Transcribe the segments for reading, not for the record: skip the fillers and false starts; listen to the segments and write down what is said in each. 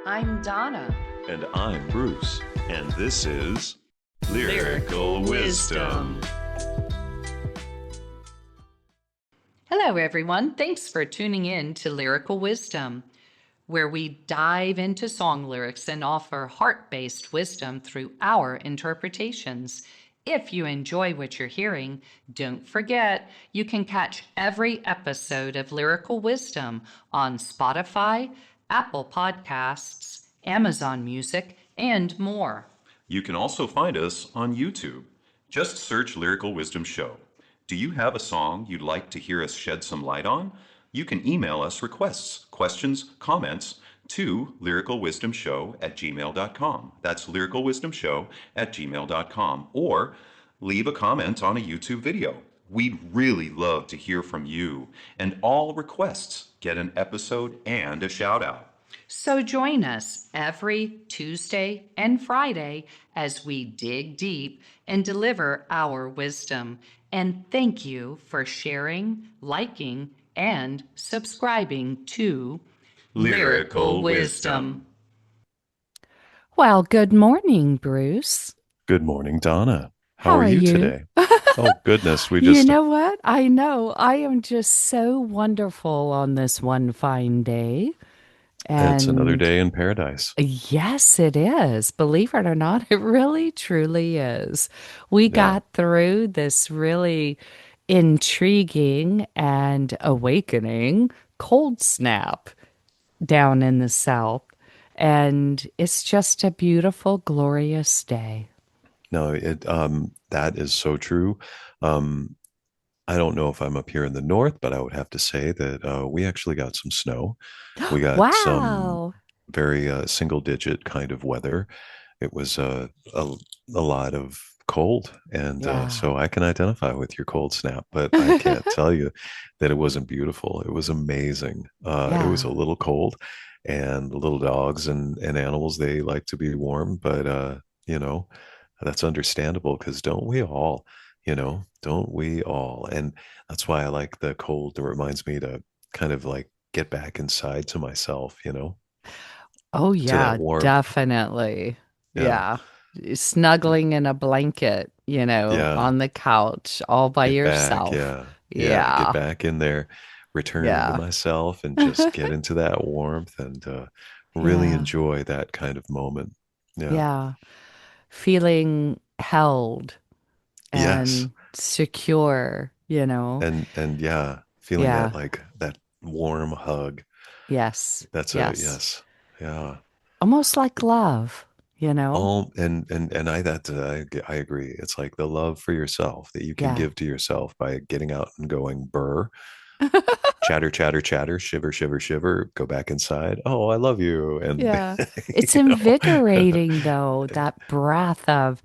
I'm Donna. And I'm Bruce, and this is Lyrical Wisdom. Hello, everyone. Thanks for tuning in to Lyrical Wisdom, where we dive into song lyrics and offer heart-based wisdom through our interpretations. If you enjoy what you're hearing, don't forget you can catch every episode of Lyrical Wisdom on Spotify, Apple Podcasts, Amazon Music, and more. You can also find us on YouTube. Just search Lyrical Wisdom Show. Do you have a song you'd like to hear us shed some light on? You can email us requests, questions, comments to lyricalwisdomshow@gmail.com. That's lyricalwisdomshow@gmail.com. Or leave a comment on a YouTube video. We'd really love to hear from you. And all requests get an episode and a shout out. So join us every Tuesday and Friday as we dig deep and deliver our wisdom. And thank you for sharing, liking, and subscribing to Lyrical Wisdom. Well, good morning, Bruce. Good morning, Donna. How are you today? Oh, goodness. You know what? I know. I am just so wonderful on this one fine day. It's another And day in paradise. yes, it is. Believe it or not, it really, truly is. We Yeah. got through this really intriguing and awakening cold snap down in the South. And it's just a beautiful, glorious day. No, that is so true. Um, I don't know if I'm up here in the north, but I would have to say that we actually got some snow. We got some Wow. very single digit kind of weather. It was a lot of cold. And Yeah. so I can identify with your cold snap, but I can't tell you that it wasn't beautiful. It was amazing. It was a Yeah. little cold, and little dogs and animals, they like to be warm, but you know, that's understandable because don't we all? Don't we all? And that's why I like the cold. It reminds me to kind of like get back inside to myself, Oh, to that yeah, warmth. definitely. Yeah. Yeah. Snuggling in a blanket, Yeah. on the couch all by Get back. yourself. Yeah. Yeah. Get Yeah. back in there, return into Yeah. myself, and just get into that warmth and really Yeah. enjoy that kind of moment. Yeah. Yeah. Feeling held Yes. and secure, And yeah, feeling that Yeah. like that warm hug. Yes. That's a Yes. yes. Yeah. Almost like love, you know? Oh, and I agree. It's like the love for yourself that you can Yeah. give to yourself by getting out and going burr, chatter, chatter, chatter, shiver, shiver, shiver, go back inside. Oh, I love you. And Yeah. It's you know. invigorating though, that breath of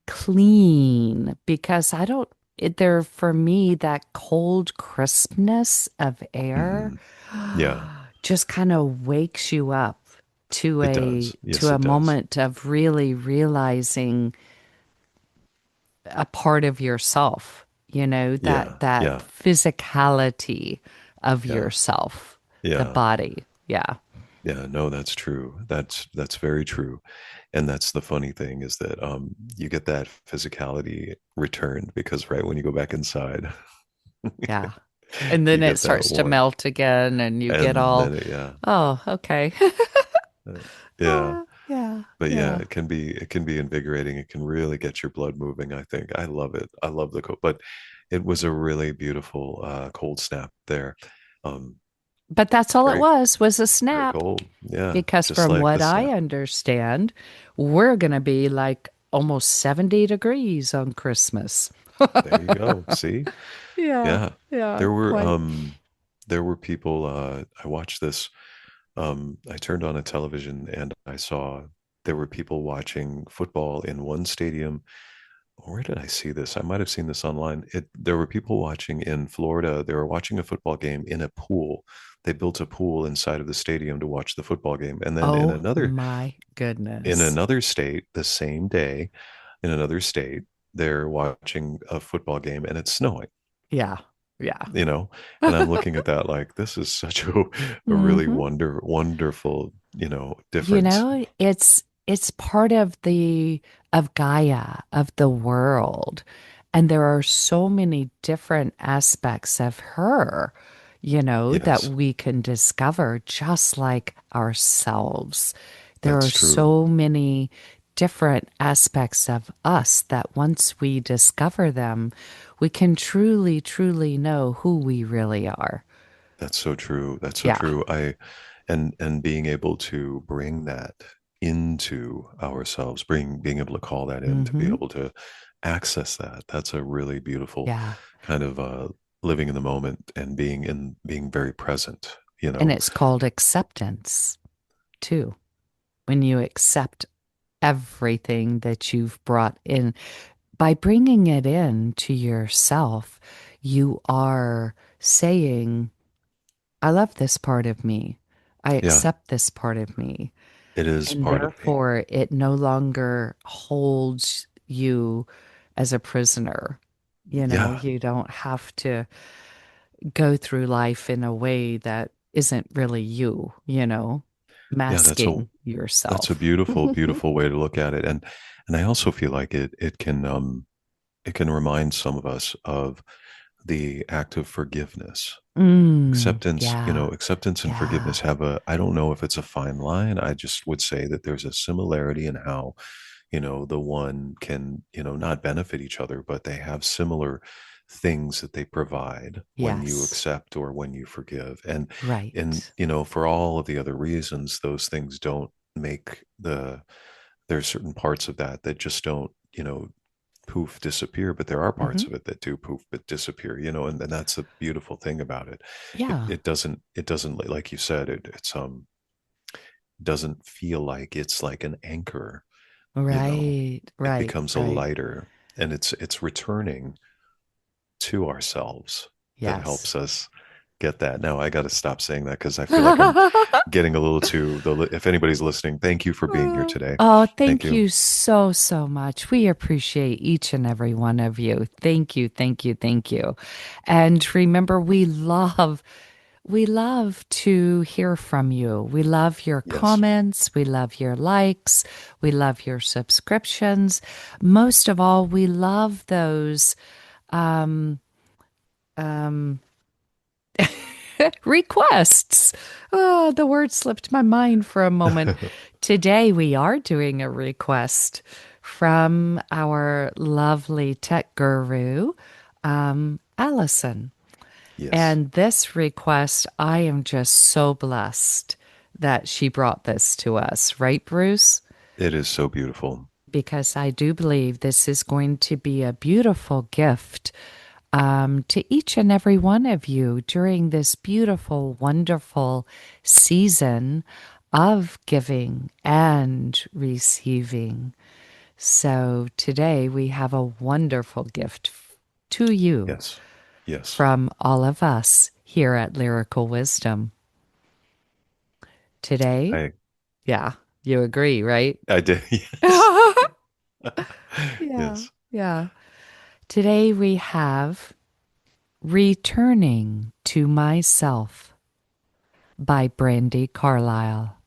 clean because I don't there for me that cold crispness of air Mhm. Yeah, just kind of wakes you up to it a does. Yes, it does. moment of really realizing a part of yourself, that Yeah, that yeah, physicality of yeah, yourself, the yeah. body. Yeah. Yeah, no, that's true. That's very true. And that's the funny thing is that you get that physicality returned because right when you go back inside, Yeah. And you then it get that starts to warmth. melt again and you get And all, then yeah. oh, okay. uh, Yeah. Yeah, But yeah, yeah, it can be invigorating. It can really get your blood moving, I think. I love it. I love the cold, but it was a really beautiful cold snap there. Um but that's all it very was a very snap. cold. Yeah, Because just from like the what I snap. understand, we're going to be like almost 70 degrees on Christmas. There you go. See? Yeah, Yeah. yeah, There were quite. people I watched this I turned on a television and I saw there were people watching football in one stadium. Where did I see this? I might have seen this online. There were people watching in Florida. They were watching a football game in a pool. They built a pool inside of the stadium to watch the football game. And then in Oh another my in goodness. another state, the same day, in another state, they're watching a football game and it's snowing. Yeah, Yeah. you know, and I'm looking at that like this is such a really Hmm. wonderful, You difference. know, it's part of the of Gaia, of the world. And there are so many different aspects of her, that Yes, we can discover just like ourselves. There that's are true. so many different aspects of us that once we discover them, we can truly, truly know who we really are. That's so true. That's so Yeah. true. And being able to bring that into ourselves, being able to call that in, to be Hmm. able to access that. That's a really beautiful Yeah. kind of living in the moment and being very present, you And know. it's called acceptance too. When you accept everything that you've brought in, by bringing it in to yourself, you are saying, I love this part of me. I Yeah, accept this part of me. it is And part of me. therefore, it no longer holds you as a prisoner. Yeah, You don't have to go through life in a way that isn't really you, yeah, masking that's a yourself. beautiful way to look at it. And I also feel like it can remind some of us of the act of forgiveness. Acceptance, Yeah, acceptance and yeah, forgiveness have I don't know if it's a fine line. I just would say that there's a similarity in how, the one can, not benefit each other, but they have similar things that they provide when you yes, accept or when you forgive. And, right. for all of the other reasons, those things don't make there's certain parts of that that just don't, poof disappear, but there are parts Hmm. of it that do poof but disappear, and that's the beautiful thing about it. it Yeah, it doesn't it doesn't like you said, it's doesn't feel like it's like an anchor, right, it right, becomes a right. lighter, and it's returning to ourselves that Yes. helps us get that. Now I got to stop saying that because I feel like I'm getting a little too if anybody's listening, thank you for being here today. Oh, Thank thank you. you so, so much. We appreciate each and every one of you. Thank you, thank you, thank you. And remember, we love to hear from you. We love your Yes. comments. We love your likes. We love your subscriptions. Most of all, we love those um, um, requests. Oh, the word slipped my mind for a moment. Today, we are doing a request from our lovely tech guru, Allison. Yes, And this request, I am just so blessed that she brought this to us, right, Bruce? it is so beautiful. Because I do believe this is going to be a beautiful gift to each and every one of you during this beautiful, wonderful season of giving and receiving. So today we have a wonderful gift to you Yes. Yes. from all of us here at Lyrical Wisdom. Today, I yeah, you agree, right? I did. Yes. Yeah, Yes. yeah. Today we have Returning to Myself by Brandi Carlile.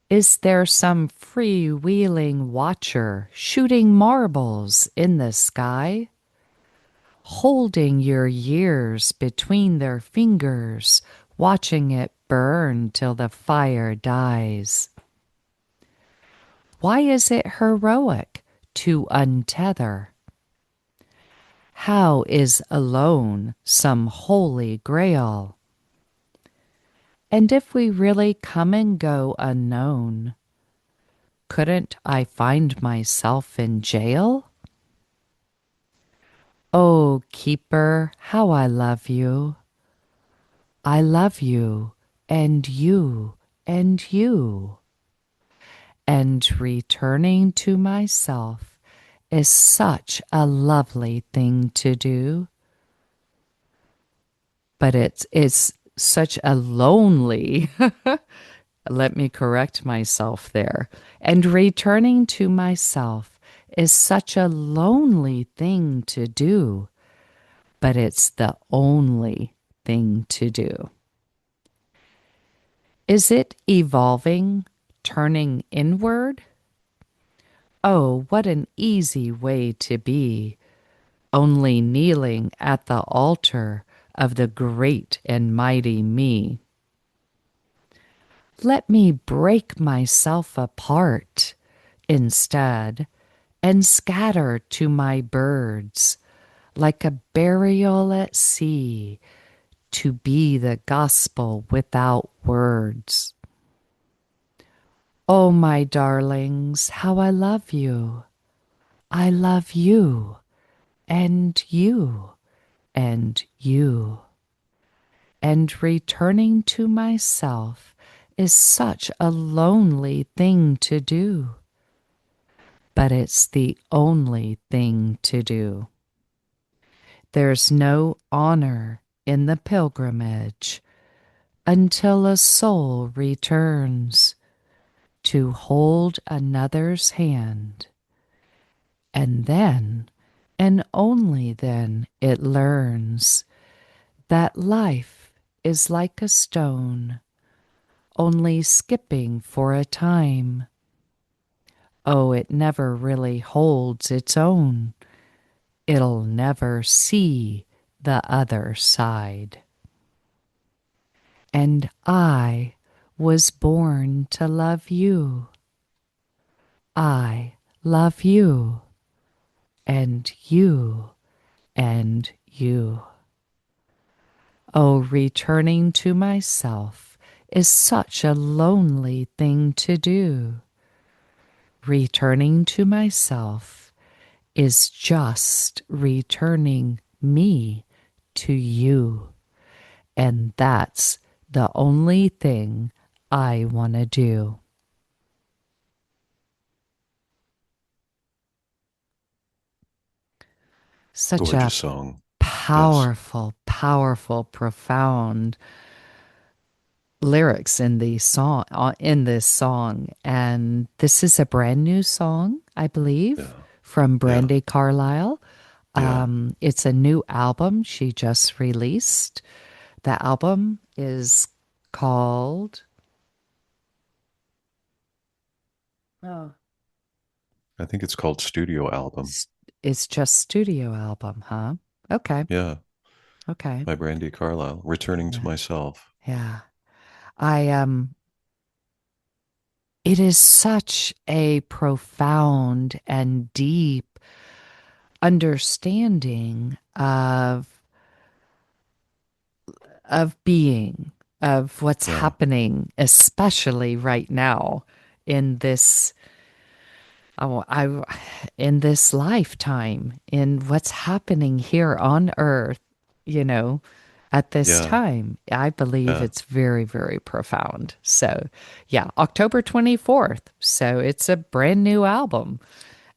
Is there some freewheeling watcher shooting marbles in the sky? Holding your years between their fingers, watching it burn till the fire dies. Why is it heroic to untether? How is alone some holy grail? And if we really come and go unknown, couldn't I find myself in jail? Oh, keeper, how I love you. I love you, and you, and you. And returning to myself is such a lovely thing to do. But it's such a lonely, let me correct myself there. And returning to myself is such a lonely thing to do, but it's the only thing to do. Is it evolving, turning inward? Oh, what an easy way to be, only kneeling at the altar of the great and mighty me. Let me break myself apart instead and scatter to my birds like a burial at sea to be the gospel without words. Oh, my darlings, how I love you. I love you and you and you. And returning to myself is such a lonely thing to do, but it's the only thing to do. There's no honor in the pilgrimage until a soul returns to hold another's hand, and then, and only then, it learns that life is like a stone, only skipping for a time. Oh, it never really holds its own. It'll never see the other side. And I was born to love you. I love you, and you, and you. Oh, returning to myself is such a lonely thing to do. Returning to myself is just returning me to you. And that's the only thing I want to do. Such a Gorgeous song. Yes. powerful, powerful, profound lyrics in the song in this song, and this is a brand new song, I believe, Yeah. from Yeah. Brandi Carlile. Yeah. It's a new album she just released. The album is called oh, I think it's called Studio Album. it's just studio album, huh? Okay, Yeah. okay, By Brandi Carlile. Returning to yeah, Myself. yeah. I It is such a profound and deep understanding of being, of what's Yeah. happening, especially right now in this oh, I in this lifetime, in what's happening here on earth, you know, at this Yeah. time. I believe Yeah. it's very, very profound. So, yeah, October 24th. So it's a brand new album.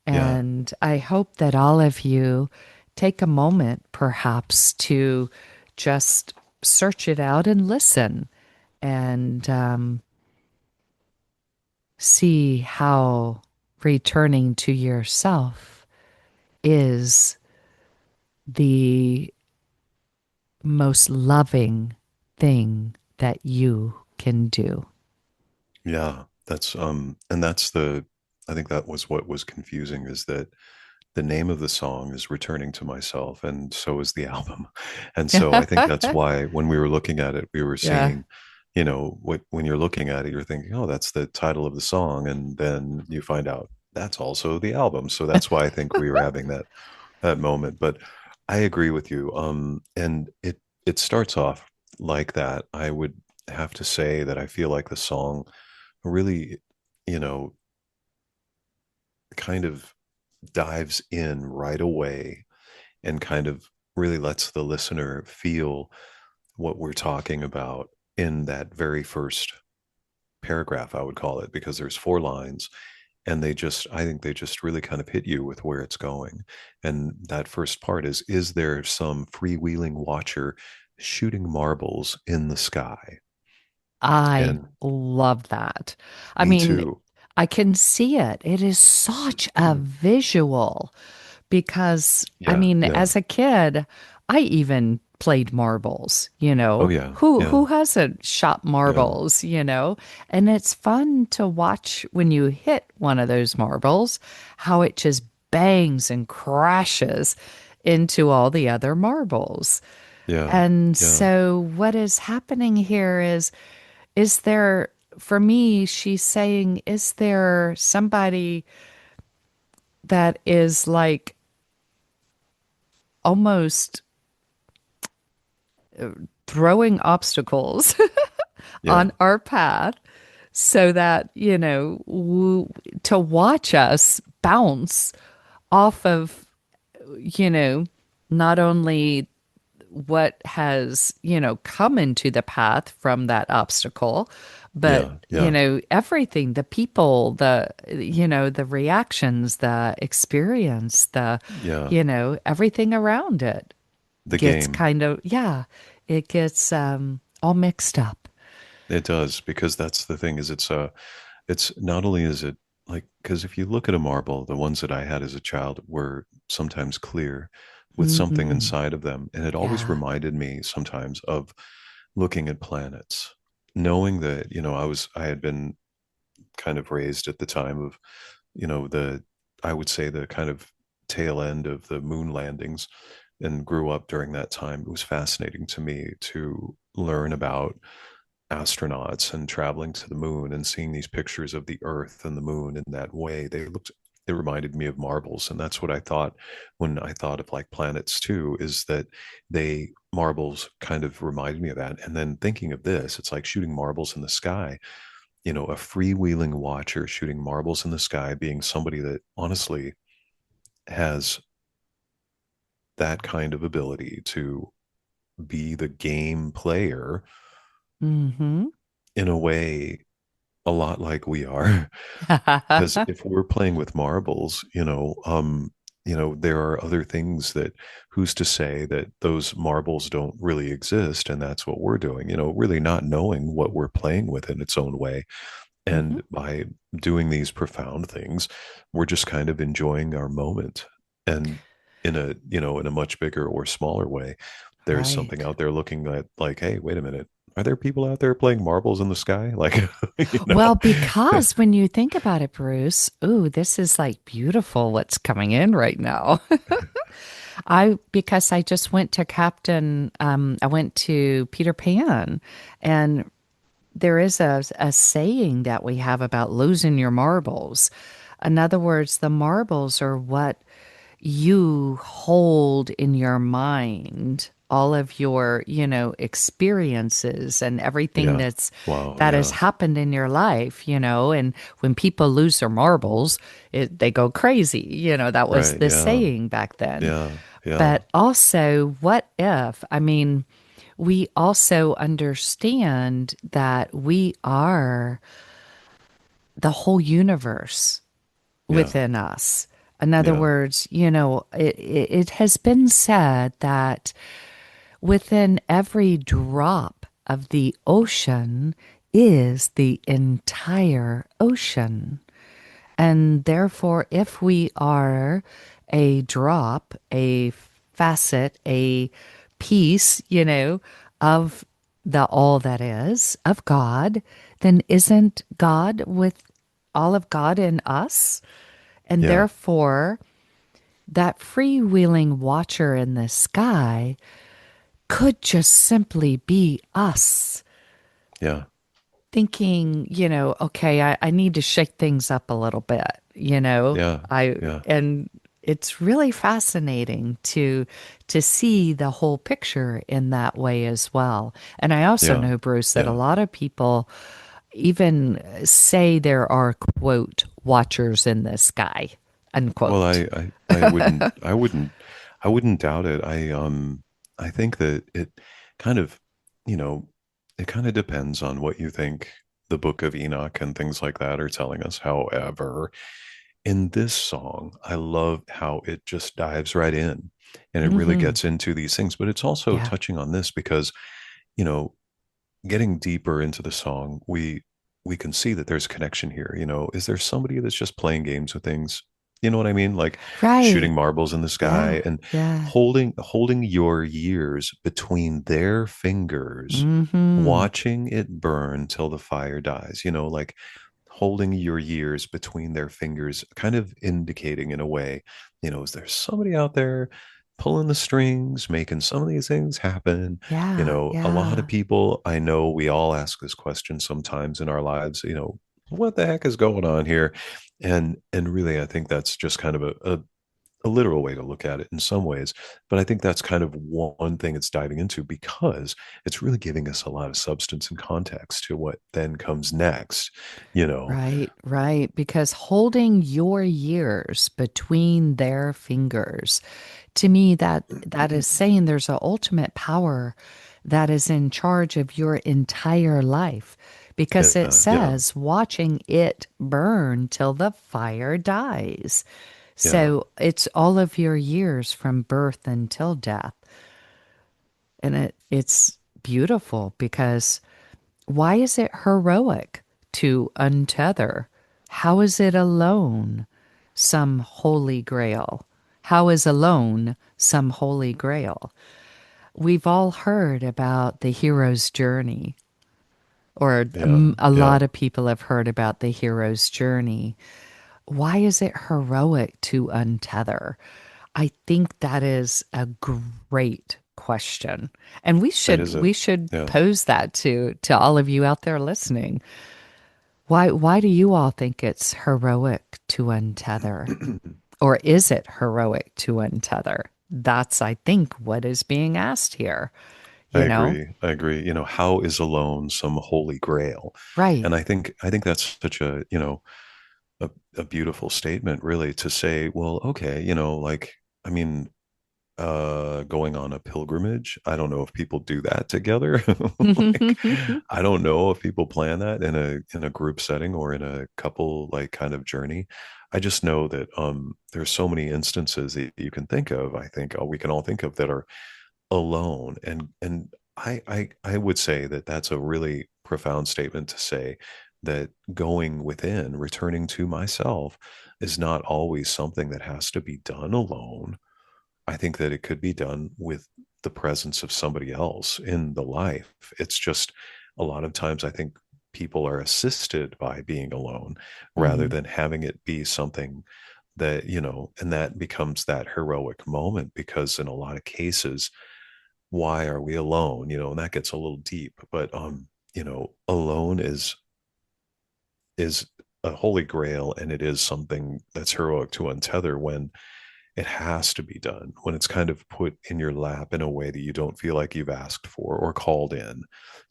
Yeah. And I hope that all of you take a moment, perhaps, to just search it out and listen and see how returning to yourself is the most loving thing that you can do. Yeah. And that's the, I think that was what was confusing, is that the name of the song is Returning to Myself, and so is the album. And so I think that's why when we were looking at it, we were Yeah. seeing, when you're looking at it, you're thinking, oh, that's the title of the song. And then you find out that's also the album. So that's why I think we were having that moment. But I agree with you. And it starts off like that. I would have to say that I feel like the song really, you know, kind of dives in right away and kind of really lets the listener feel what we're talking about in that very first paragraph, I would call it, because there's four lines, and I think they just really kind of hit you with where it's going. And that first part is there some freewheeling watcher shooting marbles in the sky? I And love that. I me mean, too. I can see it. It is such a Mm. visual because, I Yeah, mean, yeah. as a kid, I even played marbles, Oh yeah, Who yeah, hasn't shot yeah, marbles, And it's fun to watch when you hit one of those marbles, how it just bangs and crashes into all the other marbles. yeah, And yeah, so what is happening here is there, for me, she's saying, is there somebody that is like almost throwing obstacles yeah, on our path so that, to watch us bounce off of, you know, not only what has, come into the path from that obstacle, but, yeah, yeah, everything, the people, the reactions, the experience, yeah. everything around it The gets game. kind of, yeah, it gets all mixed up. It does, because that's the thing, is it's not only is it like, because if you look at a marble, the ones that I had as a child were sometimes clear with something Hmm. inside of them. And it always Yeah. reminded me sometimes of looking at planets, knowing that, I had been kind of raised at the time of, the, I would say, the kind of tail end of the moon landings, and grew up during that time. It was fascinating to me to learn about astronauts and traveling to the moon and seeing these pictures of the earth and the moon in that way. It reminded me of marbles. And that's what I thought when I thought of like planets too, is that marbles kind of reminded me of that. And then thinking of this, it's like shooting marbles in the sky, a freewheeling watcher shooting marbles in the sky, being somebody that honestly has that kind of ability to be the game player Hmm. in a way a lot like we are. Because if we're playing with marbles, there are other things that, who's to say that those marbles don't really exist, and that's what we're doing, really not knowing what we're playing with in its own way. Hmm. And by doing these profound things, we're just kind of enjoying our moment. And in a much bigger or smaller way, there's something Right. out there looking at like, hey, wait a minute. Are there people out there playing marbles in the sky? Like, you Well, know, because when you think about it, Bruce, ooh, this is like beautiful what's coming in right now. Because I just went to I went to Peter Pan, and there is a saying that we have about losing your marbles. In other words, the marbles are what you hold in your mind, all of your, experiences and everything yeah. Wow. that has Yeah. happened in your life, and when people lose their marbles, they go crazy. That was Right. the Yeah. saying back then. Yeah. Yeah. But also, what if, I mean, we also understand that we are the whole universe Yeah. within us. In other Yeah. words, it has been said that within every drop of the ocean is the entire ocean. And therefore, if we are a drop, a facet, a piece, of the all that is of God, then isn't God with all of God in us? And Yeah. therefore, that freewheeling watcher in the sky could just simply be us Yeah. thinking, okay, I need to shake things up a little bit, Yeah. I Yeah. and it's really fascinating to see the whole picture in that way as well. And I also Yeah. know, Bruce, that a Yeah. lot of people even say there are quote watchers in the sky, Well, unquote. I wouldn't doubt it. I think that kind of, you know, it kind of depends on what you think the Book of Enoch and things like that are telling us. However, in this song, I love how it just dives right in and it really Hmm. gets into these things, but it's also Yeah. touching on this because, you know, getting deeper into the song, we we can see that there's a connection here. Is there somebody that's just playing games with things? You know what I mean? Like shooting Right. marbles in the Yeah. sky and Yeah. holding your years between their fingers, Mm-hmm. watching it burn till the fire dies. Like holding your years between their fingers, kind of indicating in a way, is there somebody out there pulling the strings, making some of these things happen? Yeah. A lot Yeah. of people, I know we all ask this question sometimes in our lives, what the heck is going on here? And really, I think that's just kind of a literal way to look at it in some ways. But I think that's kind of one thing it's diving into because it's really giving us a lot of substance and context to what then comes next, you know. Right, right. Because holding your years between their fingers, to me, that is saying there's an ultimate power that is in charge of your entire life. Because it Yeah, says watching it burn till the fire dies. yeah, So it's all of your years from birth until death. And it's beautiful because why is it heroic to untether? How is it alone some holy grail? How is alone some holy grail? We've all heard about the hero's journey, or yeah, a yeah. lot of people have heard about the hero's journey. Why is it heroic to untether? I think that is a great question. And we It should is a we should yeah. pose that to all of you out there listening. Why do you all think it's heroic to untether? Or is it heroic to untether? That's, I think, what is being asked here, I you know? agree. I agree. How is alone some holy grail? Right. And I think that's such a, a beautiful statement, really, to say, well, okay, like, I mean, going on a pilgrimage. I don't know if people do that together. Like, I don't know if people plan that in a group setting or in a couple like kind of journey. I just know that there's so many instances that you can think of, I think we can all think of, that are alone. And I would say that that's a really profound statement to say, that going within, returning to myself, is not always something that has to be done alone. I think that it could be done with the presence of somebody else in the life. It's just a lot of times I think people are assisted by being alone rather Mhm. than having it be something that, and that becomes that heroic moment, because in a lot of cases, why are we alone? And that gets a little deep, but alone is a holy grail, and it is something that's heroic to untether when it has to be done, when it's kind of put in your lap in a way that you don't feel like you've asked for or called in,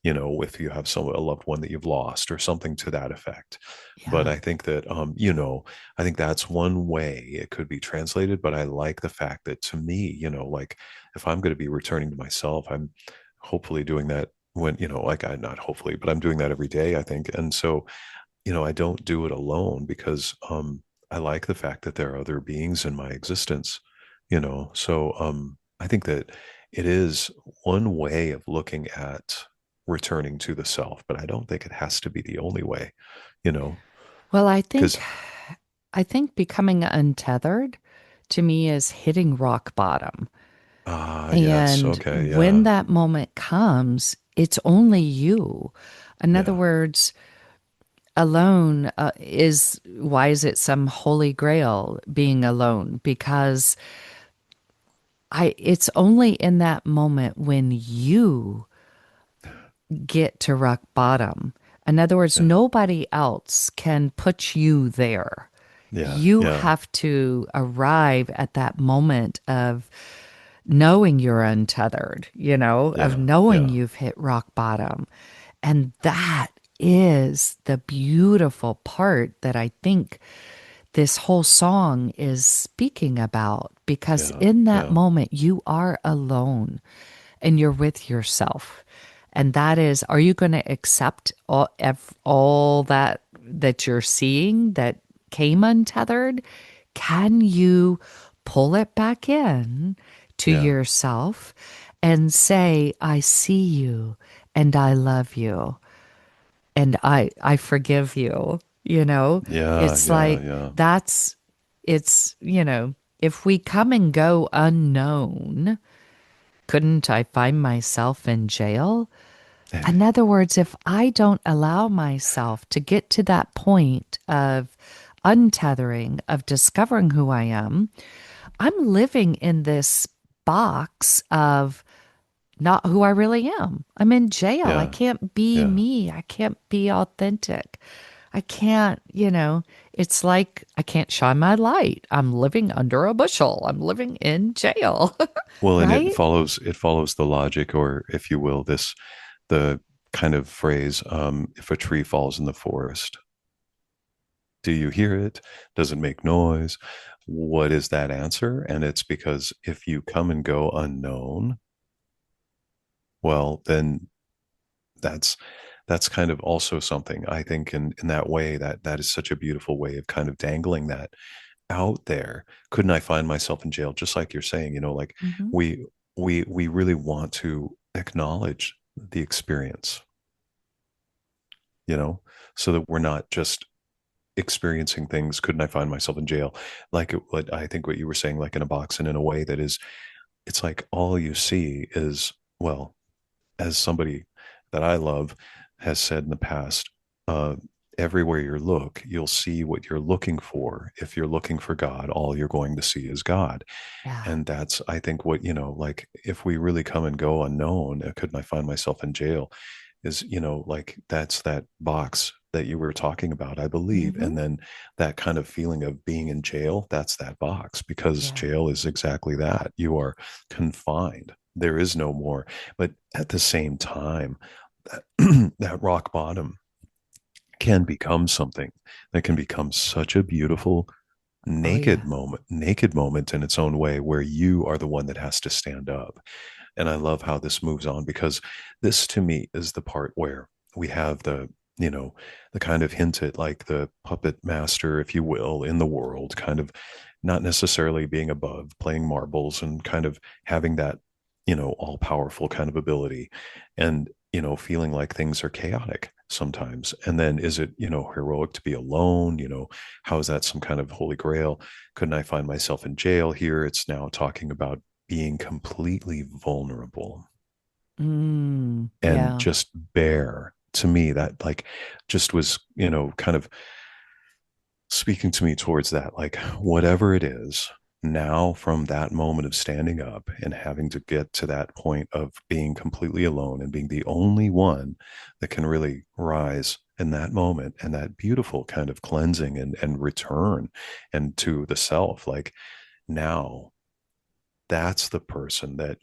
if you have a loved one that you've lost or something to that effect. But Yeah. I think that, I think that's one way it could be translated. But I like the fact that, to me, like, if I'm going to be returning to myself, I'm hopefully doing that when, like, I not hopefully, but I'm doing that every day, I think. And so, I don't do it alone because I like the fact that there are other beings in my existence, So I think that it is one way of looking at returning to the self, but I don't think it has to be the only way, you know, Well, because I think becoming untethered to me is hitting rock bottom. yes, And okay, when yeah, that moment comes, it's only you. In other yeah, words, alone is why is it some holy grail being alone? Because I it's only in that moment when you get to rock bottom. In other words, yeah, nobody else can put you there. yeah, You yeah, have to arrive at that moment of knowing you're untethered, of yeah, knowing yeah, you've hit rock bottom. And that is the beautiful part that I think this whole song is speaking about, because yeah, in that yeah, moment you are alone and you're with yourself. And that is, are you going to accept all that you're seeing that came untethered? Can you pull it back in to yeah, yourself and say, I see you and I love you? and I forgive you. Yeah, It's yeah, like yeah. that's it's, if we come and go unknown, couldn't I find myself in jail? In other words, if I don't allow myself to get to that point of untethering, of discovering who I am, I'm living in this box of not who I really am. I'm in jail. I Yeah, can't be yeah. me. I can't be authentic. I can't, it's like I can't shine my light. I'm living under a bushel. I'm living in jail, Well, and right? it follows the logic, or if you will, the kind of phrase, if a tree falls in the forest, do you hear it? Does it make noise? What is that answer? And it's because if you come and go unknown, well, then that's that's kind of also something I think in that way that is such a beautiful way of kind of dangling that out there. Couldn't I find myself in jail? Just like you're saying, like Hmm. we we really want to acknowledge the experience, you know, so that we're not just experiencing things. Couldn't I find myself in jail? Like what I think what you were saying, like in a box, and in a way that is, it's like all you see is, well, as somebody that I love has said in the past, uh, everywhere you look, you'll see what you're looking for. If you're looking for God, all you're going to see is God. Yeah. And that's, I think, what, like if we really come and go unknown, couldn't I find myself in jail? Is, like that's that box that you were talking about, I believe. Hmm. And then that kind of feeling of being in jail, that's that box, because Yeah. jail is exactly that. You are confined. There is no more. But at the same time, that rock bottom can become something that can become such a beautiful Oh, yeah. naked moment in its own way, where you are the one that has to stand up. And I love how this moves on, because this to me is the part where we have you know the kind of hint at, like, the puppet master, if you will, in the world, kind of not necessarily being above, playing marbles and kind of having that, all powerful kind of ability, and feeling like things are chaotic sometimes. And then is it, heroic to be alone? How is that some kind of holy grail? Couldn't I find myself in jail? Here it's now talking about being completely vulnerable and Yeah. just bare. To me, that, like, just was, kind of speaking to me towards that, like, whatever it is now, from that moment of standing up and having to get to that point of being completely alone and being the only one that can really rise in that moment, and that beautiful kind of cleansing and return and to the self, like, now that's the person that,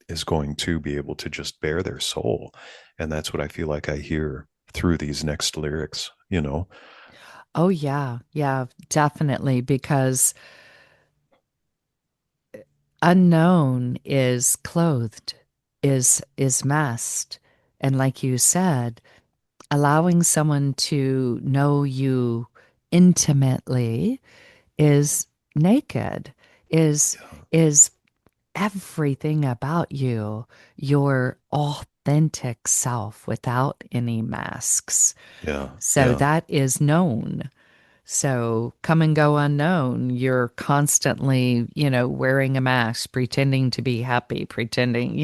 is going to be able to just bare their soul. And that's what I feel like I hear through these next lyrics. Oh, yeah. Yeah, definitely. Because unknown is clothed, is masked. And like you said, allowing someone to know you intimately is naked, is Yeah, is everything about you, your authentic self without any masks. yeah, So yeah, that is known. So come and go unknown. You're constantly, wearing a mask, pretending to be happy, pretending,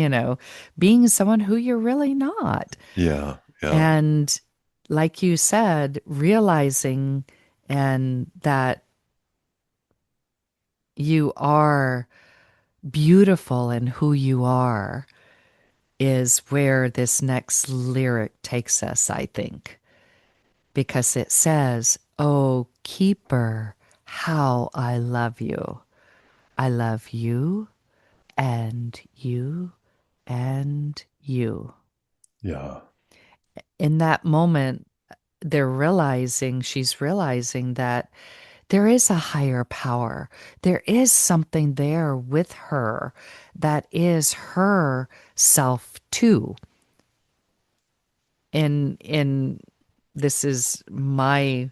being someone who you're really not. yeah, yeah, And like you said, realizing and that you are beautiful in who you are is where this next lyric takes us, I think, because it says, "Oh, keeper, how I love you. I love you and you and you." yeah, In that moment, she's realizing that there is a higher power. There is something there with her that is her self too. In this is my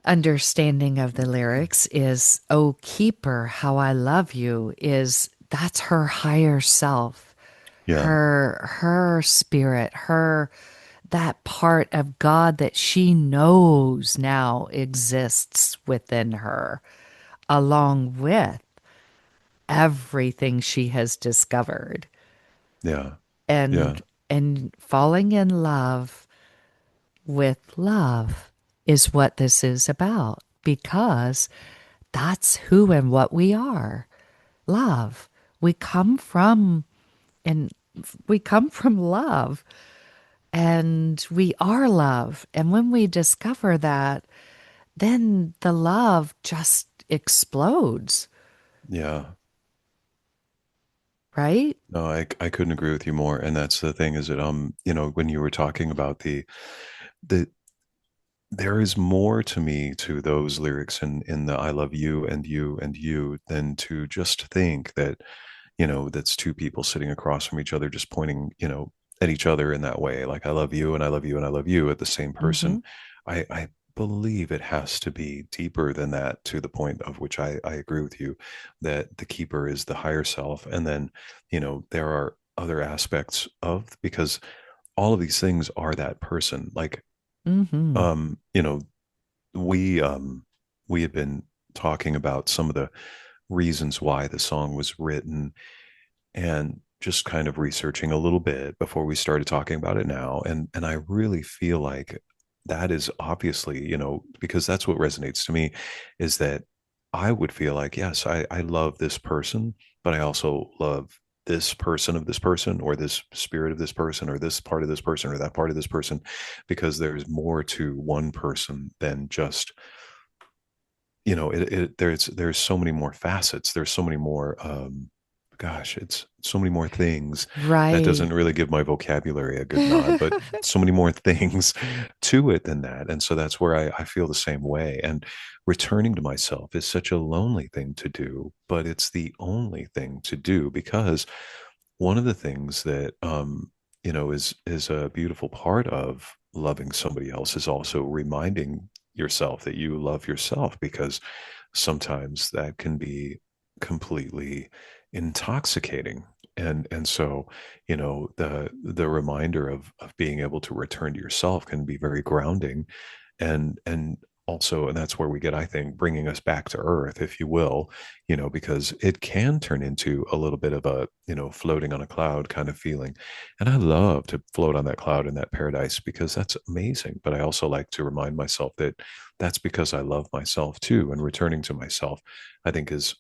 understanding of the lyrics is, "Oh keeper, how I love you," is that's her higher self, yeah, her spirit, her that part of God that she knows now exists within her, along with everything she has discovered. Yeah. Yeah. And falling in love with love is what this is about, because that's who and what we are. Love. We come from and we come from love, and we are love. And when we discover that, then the love just explodes, Yeah. right? No, I couldn't agree with you more. And that's the thing is that when you were talking about the there is more to me to those lyrics in the I love you and you than to just think that, that's two people sitting across from each other just pointing, at each other in that way. Like I love you and I love you and I love you at the same Mm-hmm. person. I believe it has to be deeper than that, to the point of which I agree with you that the keeper is the higher self. And then, there are other aspects of, because all of these things are that person. Like, Mm-hmm. um, you know, we had been talking about some of the reasons why the song was written, and just kind of researching a little bit before we started talking about it now. And I really feel like that is obviously, because that's what resonates to me, is that I would feel like, yes, I love this person, but I also love this person of this person, or this spirit of this person, or this part of this person, or that part of this person, because there's more to one person than just, there's so many more facets. There's so many more, gosh, it's so many more things. That Right. doesn't really give my vocabulary a good nod, but so many more things to it than that. And so that's where I feel the same way. And returning to myself is such a lonely thing to do, but it's the only thing to do, because one of the things that, is a beautiful part of loving somebody else is also reminding yourself that you love yourself, because sometimes that can be completely intoxicating. And so, the reminder of being able to return to yourself can be very grounding. And also, and that's where we get, I think, bringing us back to earth, if you will, because it can turn into a little bit of a, floating on a cloud kind of feeling. And I love to float on that cloud in that paradise, because that's amazing. But I also like to remind myself that that's because I love myself too. And returning to myself, I think, is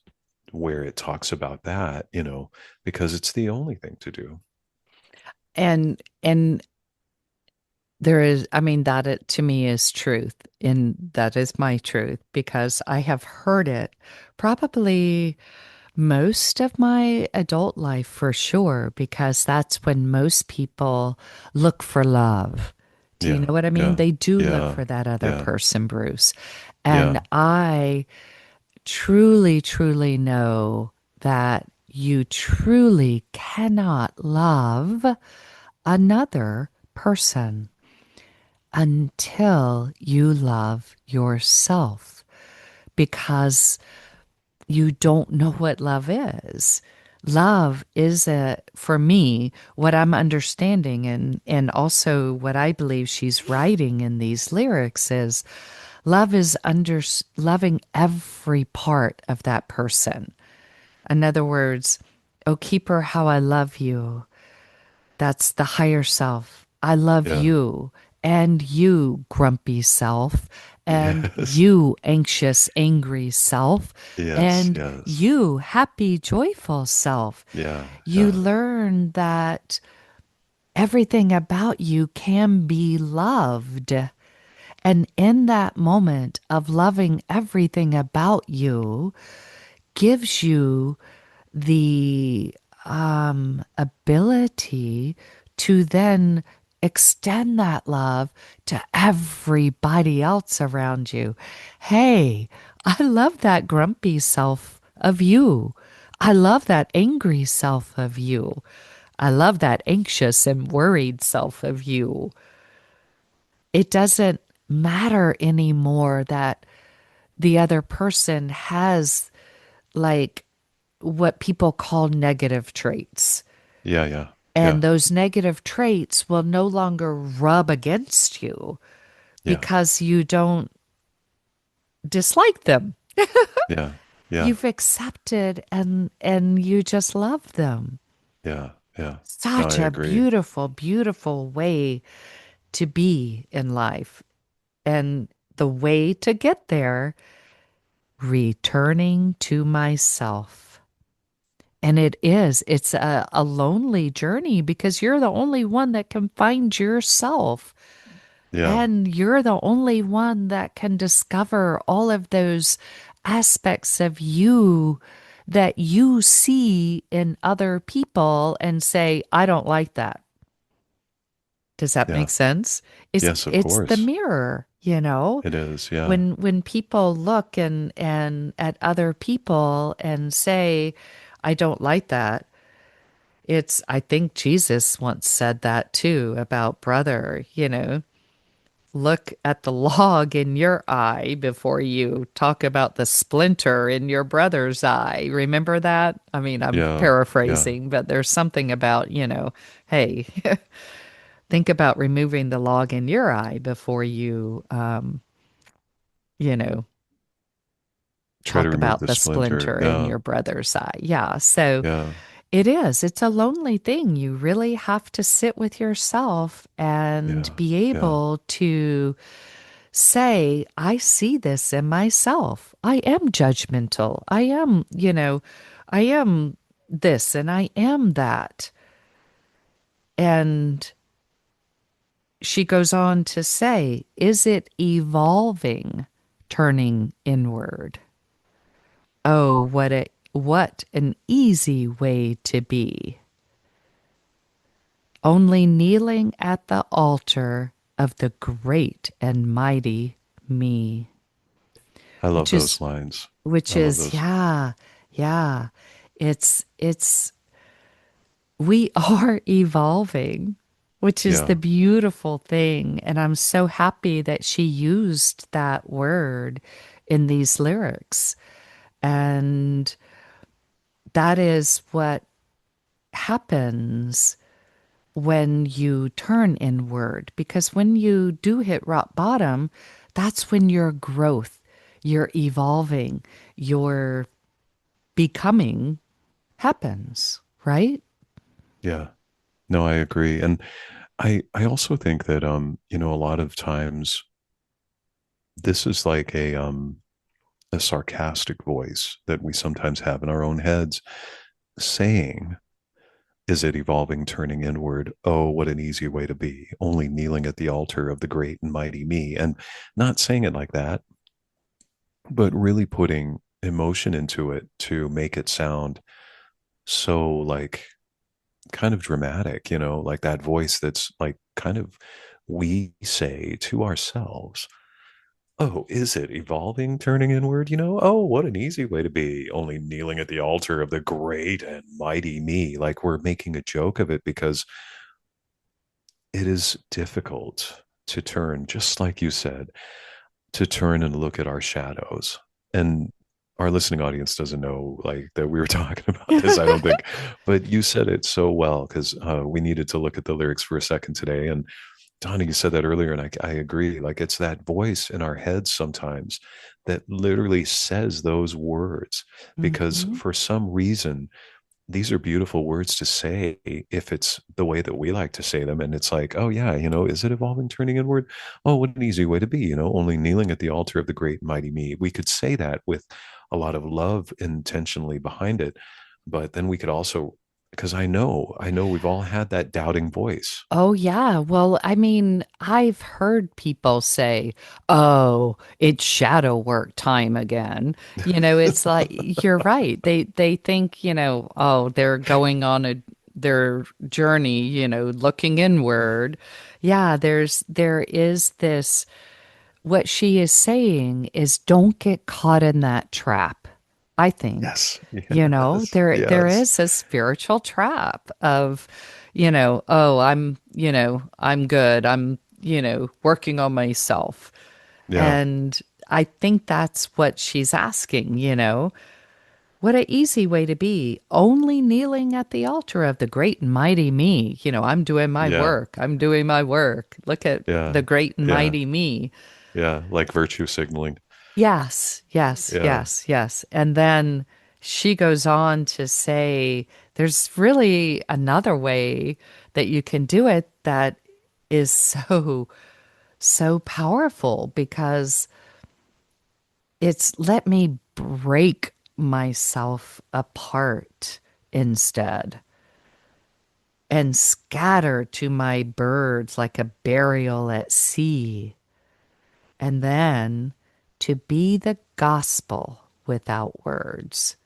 where it talks about that, because it's the only thing to do. And there is, I mean, that it, to me, is truth. And that is my truth, because I have heard it probably most of my adult life, for sure, because that's when most people look for love. Do you Yeah. know what I mean? Yeah. They do look Yeah. for that other Yeah. person, Bruce. And Yeah. I truly, truly know that you truly cannot love another person until you love yourself, because you don't know what love is. Love is for me, what I'm understanding, and also what I believe she's writing in these lyrics is love is loving every part of that person. In other words, oh, keeper, how I love you. That's the higher self. I love Yeah. you, and you, grumpy self, and Yes. you, anxious, angry self, Yes. and Yes. you, happy, joyful self. Yeah. You Yeah. learn that everything about you can be loved. And in that moment of loving everything about you, gives you the ability to then extend that love to everybody else around you. Hey, I love that grumpy self of you. I love that angry self of you. I love that anxious and worried self of you. It doesn't matter anymore that the other person has, like, what people call negative traits. Yeah. Yeah. And Yeah. those negative traits will no longer rub against you Yeah. because you don't dislike them. Yeah. Yeah. You've accepted and you just love them. Yeah. Yeah. No, I Such a agree. beautiful, beautiful way to be in life. And the way to get there, returning to myself. And it's a lonely journey because you're the only one that can find yourself. Yeah. And you're the only one that can discover all of those aspects of you that you see in other people and say, I don't like that. Does that make Yeah. sense? Yes, of It's the course. mirror, you know? It is. Yeah. When people look and at other people and say, I don't like that, it's I think Jesus once said that too about brother, you know. Look at the log in your eye before you talk about the splinter in your brother's eye. Remember that? I mean, I'm Yeah. Yeah. paraphrasing, but there's something about, hey, think about removing the log in your eye before you, you know, Try to talk remove about the the splinter. splinter in Yeah. your brother's eye. Yeah. So Yeah. it's a lonely thing. You really have to sit with yourself and Yeah. be Yeah. able to say, I see this in myself. I am judgmental. I am this and I am that. And she goes on to say, is it evolving, turning inward? Oh, what an easy way to be. Only kneeling at the altar of the great and mighty me. I love Which those is lines. which I love is those. yeah, yeah. It's we are evolving, which is the Yeah. beautiful thing, and I'm so happy that she used that word in these lyrics. And that is what happens when you turn inward, because when you do hit rock bottom, that's when your growth, your evolving, your becoming happens, right? Yeah. No, I agree. And I also think that a lot of times this is like a sarcastic voice that we sometimes have in our own heads saying, is it evolving, turning inward? Oh, what an easy way to be, only kneeling at the altar of the great and mighty me. And not saying it like that, but really putting emotion into it to make it sound so like kind of dramatic, like that voice that's like kind of we say to ourselves, oh, is it evolving, turning inward? Oh, what an easy way to be, only kneeling at the altar of the great and mighty me. Like we're making a joke of it because it is difficult to turn, just like you said, to turn and look at our shadows. And our listening audience doesn't know like that we were talking about this, I don't think, but you said it so well because we needed to look at the lyrics for a second today. And Donna, you said that earlier, and I agree. Like it's that voice in our heads sometimes that literally says those words because Hmm. for some reason these are beautiful words to say if it's the way that we like to say them. And it's like, oh, yeah, is it evolving, turning inward? Oh, what an easy way to be, only kneeling at the altar of the great and mighty me. We could say that with a lot of love intentionally behind it. But then we could also, because I know we've all had that doubting voice. Oh, yeah. Well, I mean, I've heard people say, oh, it's shadow work time again. It's like you're right. They think, oh, they're going on their journey, looking inward. Yeah, there is this what she is saying is don't get caught in that trap. I think, Yes. Yes. there Yes. is a spiritual trap of, oh, I'm good. I'm, working on myself. Yeah. And I think that's what she's asking, What a easy way to be, only kneeling at the altar of the great and mighty me. I'm doing my Yeah. work. I'm doing my work. Look at Yeah. the great and Yeah. mighty me. Yeah. Like virtue signaling. Yes, yes, Yeah. yes, yes. And then she goes on to say there's really another way that you can do it that is so powerful because it's let me break myself apart instead and scatter to my birds like a burial at sea, and then to be the gospel without words.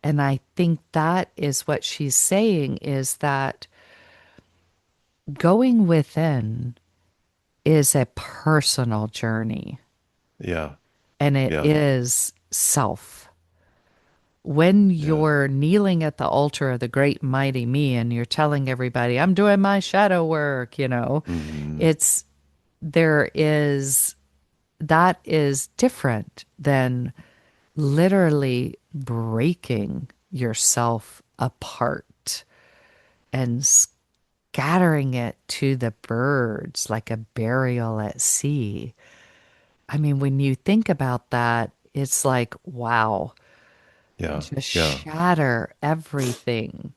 And I think that is what she's saying is that going within is a personal journey Yeah. and it Yeah. is self. When Yeah. you're kneeling at the altar of the great mighty me and you're telling everybody, I'm doing my shadow work, Hmm. it's there is that is different than literally breaking yourself apart and scattering it to the birds like a burial at sea. I mean, when you think about that, it's like, wow, Yeah. just Yeah. shatter everything.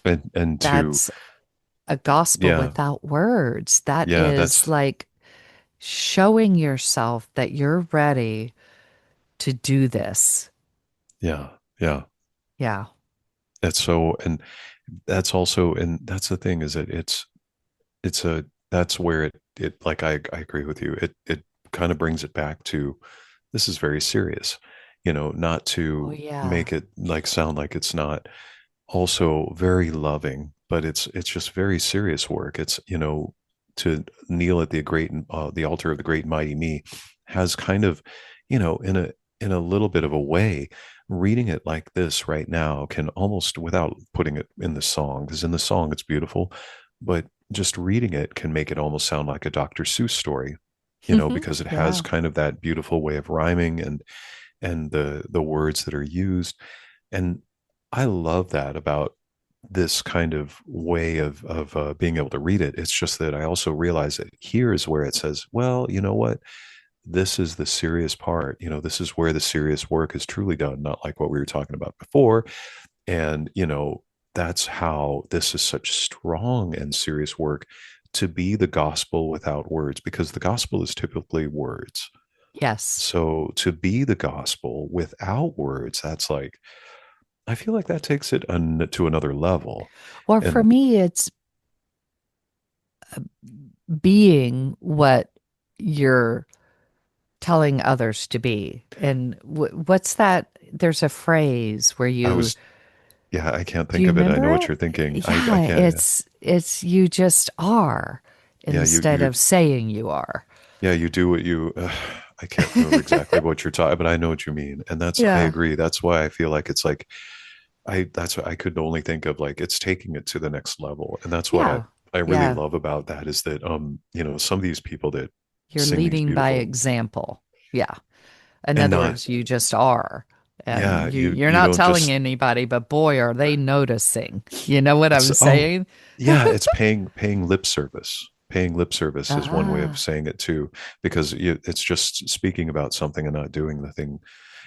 And to, That's a gospel yeah. without words. That Yeah. is That's, like showing yourself that you're ready to do this. yeah. Yeah. Yeah. That's so, and that's also, and that's the thing is that it's a, that's where like I agree with you. It kind of brings it back to this is very serious, not Oh, to yeah. make it like sound like it's not also very loving, but it's just very serious work. It's, to kneel at the altar of the great and mighty me has kind of, in a little bit of a way, reading it like this right now can almost, without putting it in the song, because in the song it's beautiful, but just reading it can make it almost sound like a Dr. Seuss story, because it has Yeah. kind of that beautiful way of rhyming and the words that are used. And I love that about this kind of way of being able to read it. It's just that I also realize that here is where it says, well, you know what? This is the serious part. This is where the serious work is truly done, not like what we were talking about before. And, that's how this is such strong and serious work to be the gospel without words, because the gospel is typically words. Yes. So to be the gospel without words, that's like, I feel like that takes it to another level. Or for And me, it's being what you're telling others to be. And what's that? There's a phrase where I you was, yeah, I can't do think you of it. I remember know what it? you're thinking. I Yeah, can't. Yeah, it's you just are yeah. instead of saying you are. Yeah, you do what you. I can't remember exactly what you're talking, but I know what you mean, and I Yeah. agree. That's why I feel like it's like that's what I could only think of, like it's taking it to the next level, and that's what I Yeah. I really Yeah. love about that is that some of these people that You're sing these leading by beautiful example. Yeah. In and other not, words, you just are. yeah, And you're you not don't telling just, anybody, but boy, are they noticing. You know what it's, I'm oh, saying? yeah, it's paying lip service. Paying lip service is one way of Ah, saying it too, because it's just speaking about something and not doing the thing.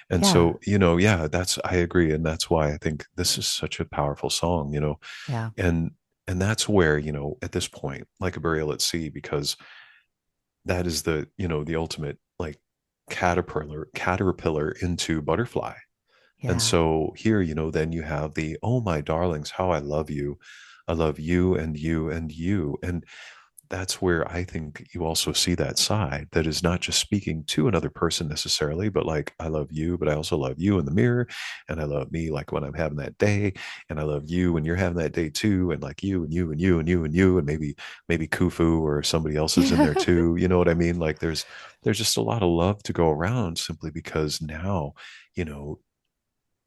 And yeah. so, yeah, I agree. And that's why I think this is such a powerful song, Yeah. and that's where, at this point, like a burial at sea, because that is the ultimate, like, caterpillar into butterfly. And Yeah. so here, then you have the, oh my darlings, how I love you. I love you and you and you. And that's where I think you also see that side that is not just speaking to another person necessarily, but like, I love you, but I also love you in the mirror. And I love me like when I'm having that day. And I love you when you're having that day too. And like you and you and you and you and you. And maybe Khufu or somebody else is in Yeah. there too. You know what I mean? Like there's just a lot of love to go around simply because now, you know,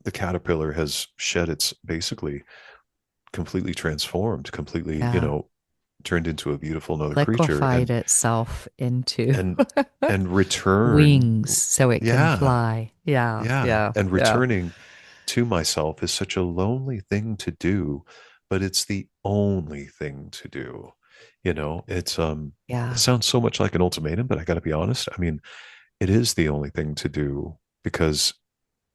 the caterpillar has shed its basically completely transformed, completely, Yeah. turned into a beautiful another creature, Liquefied itself into and and return. wings so it can Yeah, fly. Yeah, yeah, yeah, and yeah, returning to myself is such a lonely thing to do, but it's the only thing to do. It yeah. sounds so much like an ultimatum, but I got to be honest. I mean, it is the only thing to do because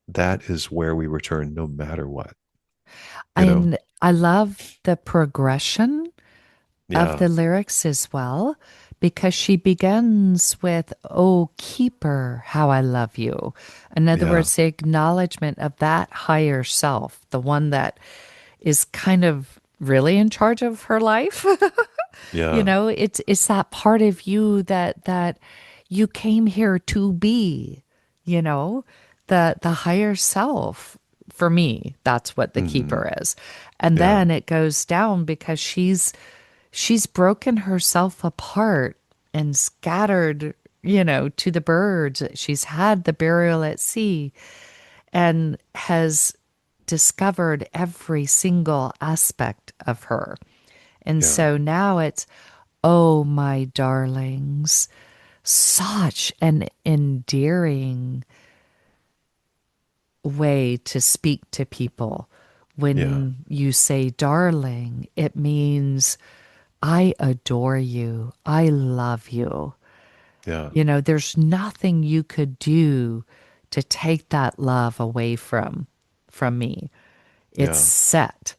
that is where we return no matter what, you know? And I love the progression of Yeah, the lyrics as well, because she begins with, "Oh, keeper, how I love you." In other yeah, words, the acknowledgement of that higher self, the one that is kind of really in charge of her life. yeah, It's that part of you that you came here to be, you know, the higher self. For me, that's what the hmm, keeper is. And yeah, then it goes down because she's broken herself apart and scattered, to the birds. She's had the burial at sea and has discovered every single aspect of her. And yeah, so now it's, "Oh, my darlings," such an endearing way to speak to people. yeah, When you say darling, it means I adore you. I love you. yeah, There's nothing you could do to take that love away from me. It's yeah, set.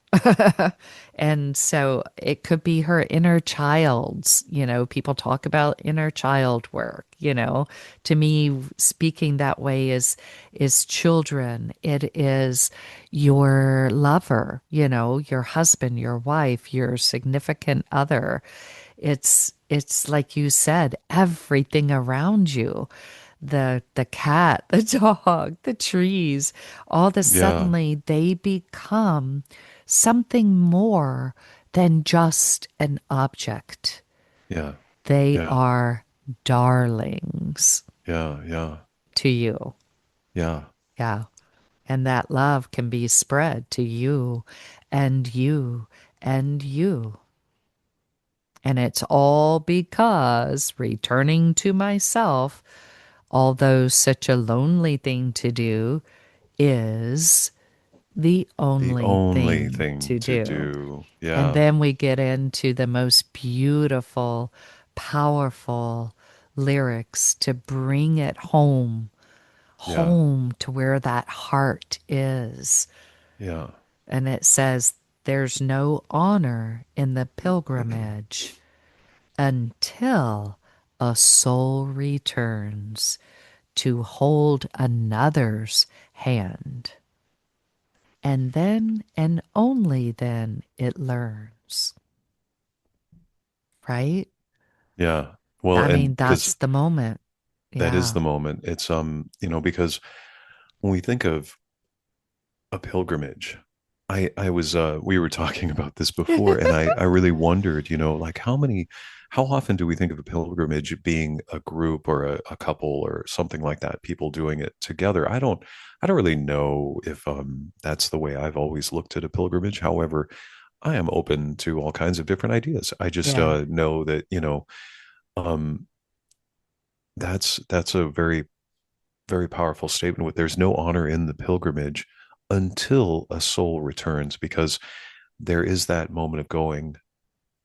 And so it could be her inner child's, people talk about inner child work, To me, speaking that way is children. It is your lover, your husband, your wife, your significant other. It's like you said, everything around you, the cat, the dog, the trees, all of a yeah, suddenly they become something more than just an object. yeah, They yeah, are darlings yeah, yeah, to you. yeah, Yeah. And that love can be spread to you and you and you. And it's all because returning to myself, although such a lonely thing to do, is the the only only thing thing to to do. do. And Yeah, then we get into the most beautiful, powerful lyrics to bring it yeah, home to where that heart is. yeah, And it says, "There's no honor in the pilgrimage until a soul returns to hold another's hand. And then and only then it learns." Right? yeah. Well, I and mean, because that's the moment. that is Yeah. the moment. It's because when we think of a pilgrimage, I was we were talking about this before, and I really wondered, like how often do we think of a pilgrimage being a group or a couple or something like that, people doing it together? I don't really know if that's the way I've always looked at a pilgrimage. However, I am open to all kinds of different ideas. I just Yeah. know that, um that's a very, very powerful statement. With there's no honor in the pilgrimage until a soul returns, because there is that moment of going,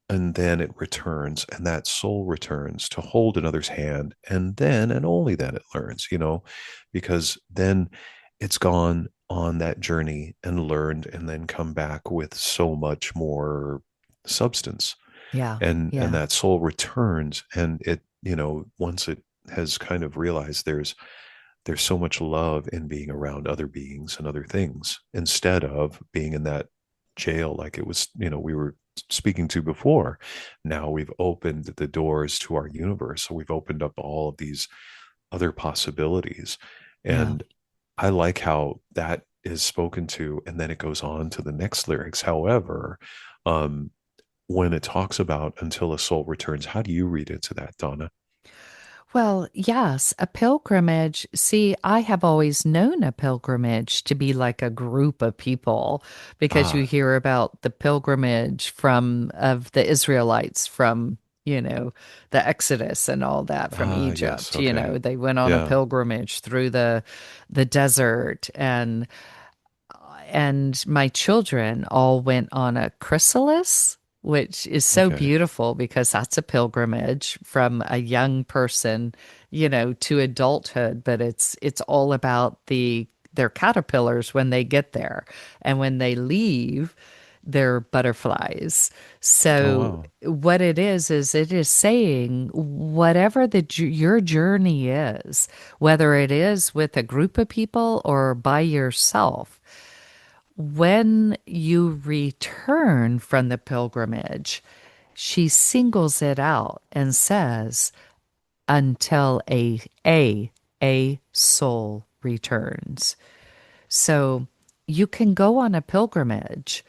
and then it returns, and that soul returns to hold another's hand, and then and only then it learns, because then it's gone on that journey and learned, and then come back with so much more substance, Yeah. and Yeah. that soul returns, and it, once it has kind of realized there's so much love in being around other beings and other things, instead of being in that jail, like it was, we were speaking to before. Now we've opened the doors to our universe, so we've opened up all of these other possibilities. Yeah. And I like how that is spoken to, and then it goes on to the next lyrics. However, um when it talks about until a soul returns, how do you read into that, Donna? Well, yes, a pilgrimage. See, I have always known a pilgrimage to be like a group of people because you Ah, hear about the pilgrimage from of the Israelites from, the Exodus and all that from yes. Egypt. Okay. They went on a Yeah. pilgrimage through the desert and my children all went on a chrysalis, which is so Okay. beautiful because that's a pilgrimage from a young person, to adulthood. But it's all about their caterpillars when they get there, and when they leave, they're butterflies. Oh, So wow. what it is it is saying whatever your journey is, whether it is with a group of people or by yourself, when you return from the pilgrimage, she singles it out and says, until a soul returns. So you can go on a pilgrimage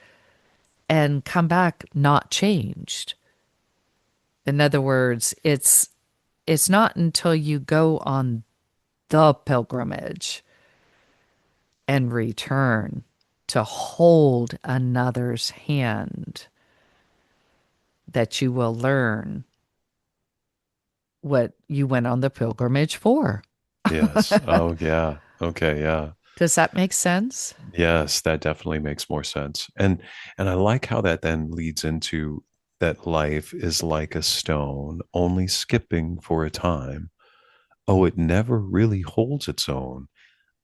and come back not changed. In other words, it's not until you go on the pilgrimage and return to hold another's hand that you will learn what you went on the pilgrimage for. Yes. Oh, yeah. Okay. Yeah. Does that make sense? Yes, that definitely makes more sense. And I like how that then leads into that life is like a stone, only skipping for a time. Oh, it never really holds its own.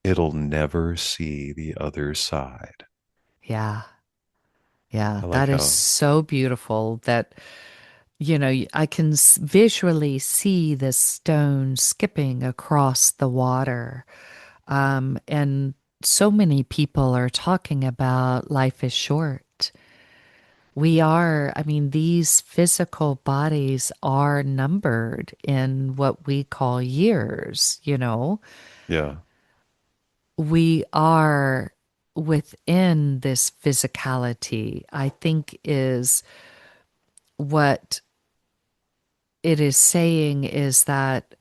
It'll never see the other side. Yeah. Yeah. I like That is how, so beautiful that, I can visually see the stone skipping across the water. And so many people are talking about life is short. I mean, these physical bodies are numbered in what we call years. yeah, We are within this physicality, I think is what it is saying is that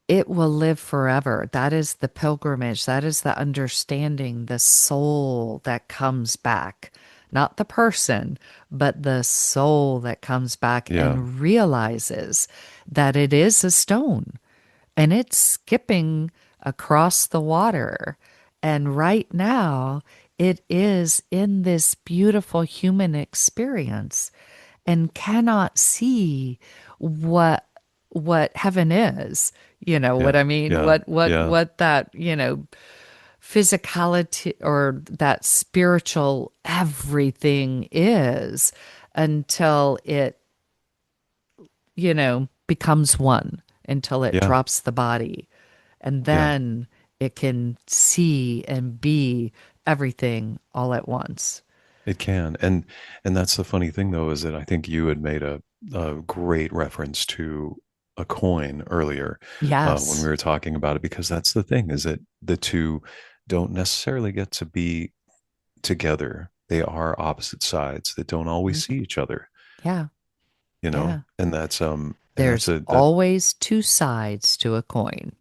it will live forever. That is the pilgrimage. That is the understanding, the soul that comes back, not the person, but the soul that comes back yeah, and realizes that it is a stone and it's skipping across the water. And right now, it is in this beautiful human experience and cannot see what heaven is. You know what yeah, I mean? yeah, yeah. What that, physicality or that spiritual everything is until it, becomes one, until it Yeah, drops the body. And yeah, then it can see and be everything all at once. it can. And that's the funny thing though, is that I think you had made a great reference to a coin earlier when we Yes. were talking about it, because that's the thing is that the two don't necessarily get to be together. They are opposite sides that don't always see Mhm. each other, Yeah. Yeah. and that's There's a that always two sides to a coin.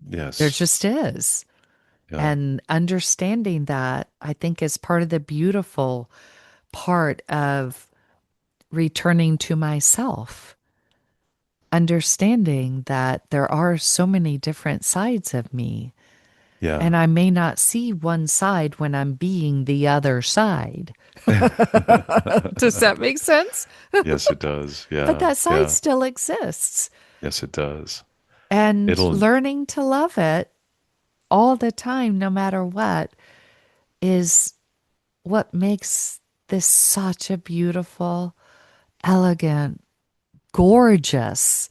There yes, just is. yeah, And understanding that, I think, is part of the beautiful part of returning to myself. Understanding that there are so many different sides of me, yeah. and I may not see one side when I'm being the other side. Does that make sense? Yes, it does. But Yeah, that side yeah. still exists. Yes, it does. And It'll learning to love it all the time, no matter what, is what makes this such a beautiful, elegant, gorgeous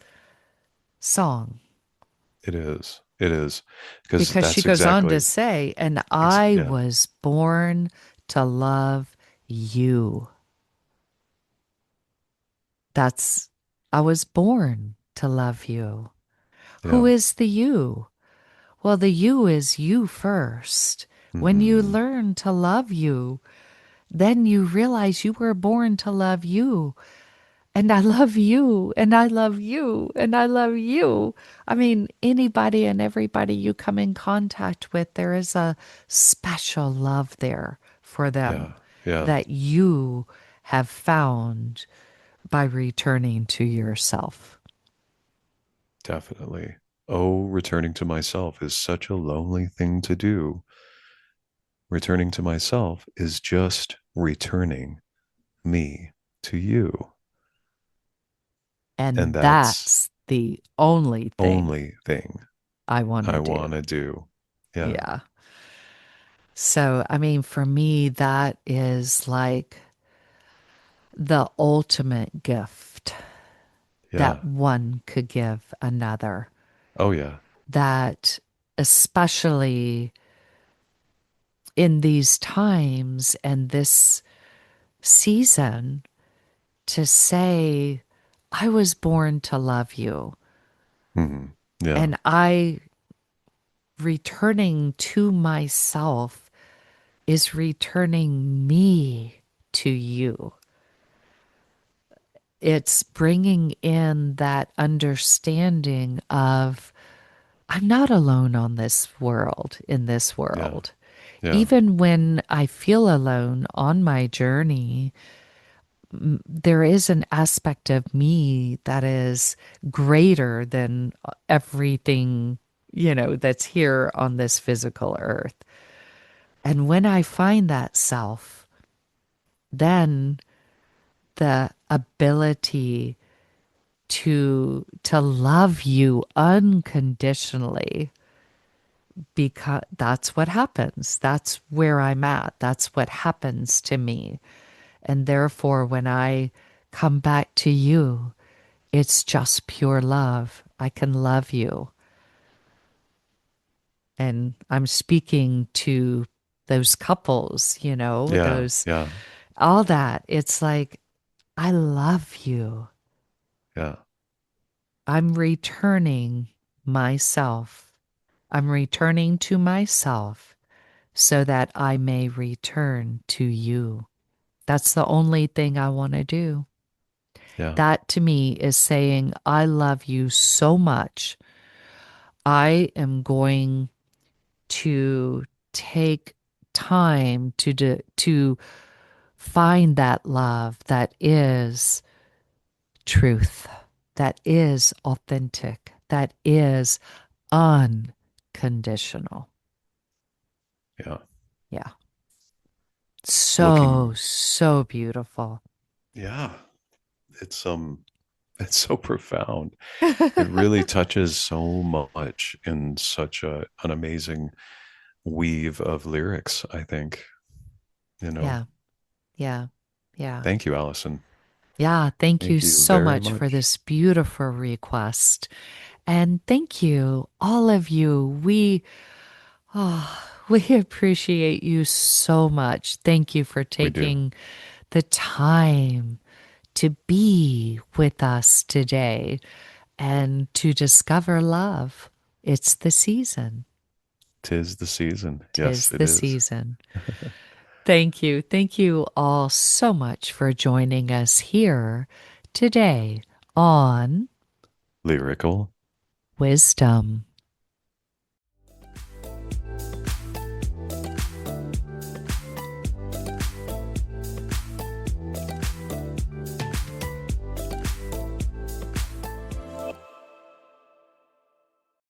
song. it is. It is. Because Because she that's goes on to exactly say, and I yeah. was born to love you. That's, I was born to love you. Who Yeah. is the you? Well, the you is you first. When you Hmm. learn to love you, then you realize you were born to love you. And I love you, and I love you, and I love you. I mean, anybody and everybody you come in contact with, there is a special love there for them Yeah. Yeah. that you have found by returning to yourself. Definitely. Oh, returning to myself is such a lonely thing to do. Returning to myself is just returning me to you. And And that's that's the only thing only thing I want to I do. want to do. Yeah. Yeah. So, I mean, for me, that is like the ultimate gift Yeah. that one could give another. Oh, yeah. That, especially in these times and this season, to say, I was born to love you. Hmm. Yeah. And I returning to myself is returning me to you. It's bringing in that understanding of I'm not alone on this world, in this Yeah. world. Yeah. Even when I feel alone on my journey, there is an aspect of me that is greater than everything, that's here on this physical earth. And when I find that self, then the ability to love you unconditionally, because that's what happens. That's where I'm at. That's what happens to me. And therefore, when I come back to you, it's just pure love. I can love you. And I'm speaking to those couples, Yeah. those, Yeah. all that. It's like, I love you. Yeah. I'm returning myself. I'm returning to myself so that I may return to you. That's the only thing I want to do. Yeah. That to me is saying, I love you so much. I am going to take time to find that love that is truth, that is authentic, that is unconditional. Yeah. Yeah. So, Looking. so beautiful. Yeah. It's it's so profound. It really touches so much in such an amazing weave of lyrics, I think, you know. Yeah. Yeah. Yeah. Thank you, Allison. Yeah. Thank you Thank you so very much for much. this beautiful request. And thank you, all of you. We appreciate you so much. Thank you for We do. taking the time to be with us today and to discover love. It's the season. 'Tis the season. Yes, Tis it the is. season. Thank you. Thank you all so much for joining us here today on Lyrical Wisdom.